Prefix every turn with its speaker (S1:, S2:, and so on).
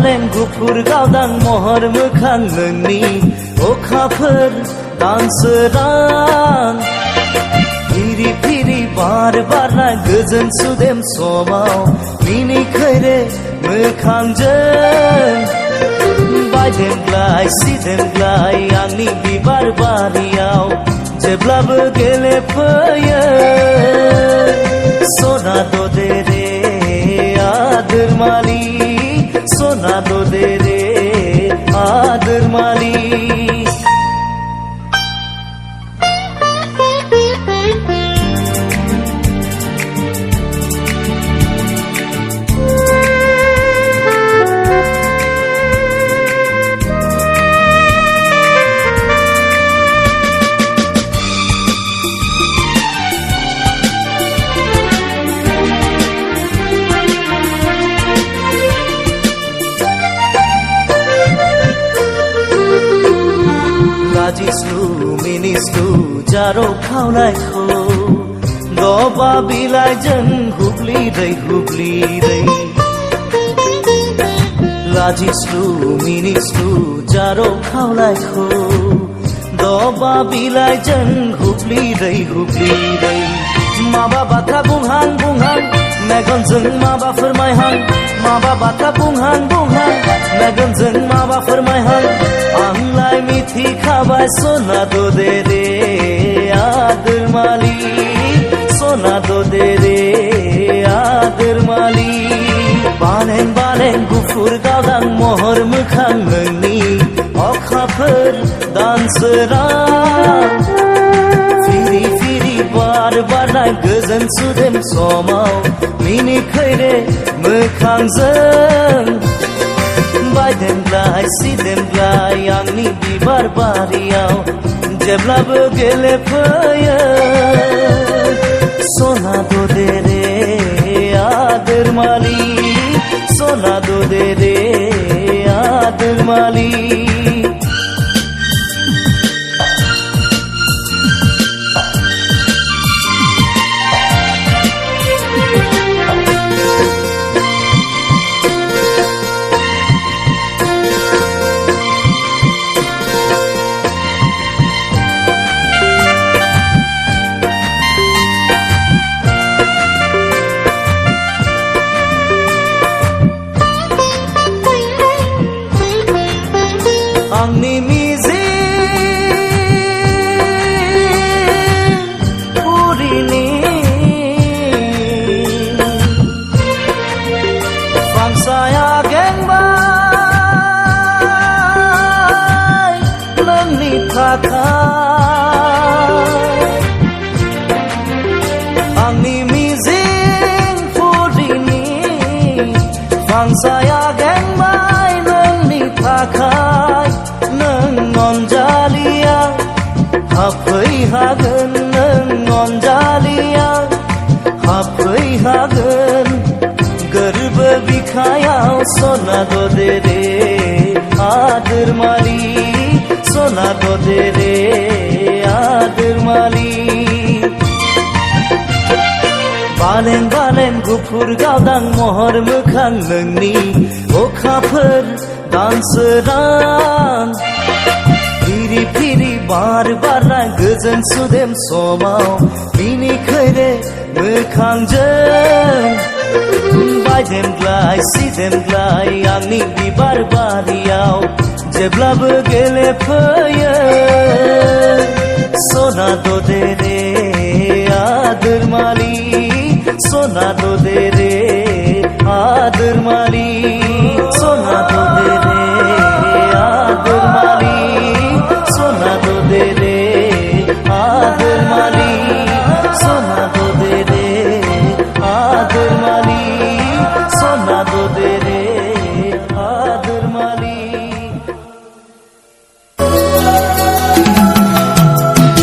S1: बालें गुफुर गावदां महर मोखां नोंनि अखाफोर दानसोरां फिरि फिरि बार बारनाय गोजोन सुदेम समाव मिनिखैरे मोखांजों बायदेमग्लाय सिदेमग्लाय आंनि बिबार बारियाव जेब्लाबो गेलेफैयो सना दे रे आदोरमालि सना दे रे आदोरमालि लाजिस्लु मिनिस्लु जारो खावनायखौ दबा बिलाइजों हुब्लिदै हुब्लिदै लाजिस्लु मिनिस्लु जारो खावनायखौ दबा बिलाइजों हुब्लिदै हुब्लिदै माबा बाथ्रा बुंहां बुंहां मेगनजों माबा फोरमायहां माबा बाथ्रा बुंहां बुंहां मेगनजों माबा फोरमायहां आंलाय मिथिखाबाय सना दे रे आदोरमालि सना दे रे आदोरमालि बालें बालें गुफुर गावदां महर मोखां नोंनि अखाफोर दानसोरां फिरि फिरि बार बारनाय गोजोन सुदेम समाव मिनिखैरे मोखांजों बायदेमग्लाय सिदेमग्लाय आंनि बिबार बारियाव जेब्लाबो गेलेफैयो सना दे रे आदोरमालि सना दे रे आदोरमालि आंनि मिजिं पुरिनि फांसाया गेंबाय नोंनि थाखाय आंनि मिजिं पुरिनि फांसाया गेंबाय नोंनि थाखाय अनजालिया हाबफैहागोन नों अनजालिया हाबफैहागोन गोरबो बिखायाव सना दे रे आदोरमालि सना दे रे आदोरमालि बालें बालें गुफुर गावदां महर मोखां नोंनि अखाफोर दानसोरां फिरि फिरि बार बारनाय गोजोन सुदेम समाव मिनिखैरे मोखांजों बायदेमग्लाय सिदेमग्लाय आंनि बिबार बारियाव जेब्लाबो गेलेफैयो सना दे रे आदोरमालि सना दे रे आदोरमालि सना दे रे आदोरमालि सना दे रे आदोरमालि सना दे रे आदोरमालि सना दे रे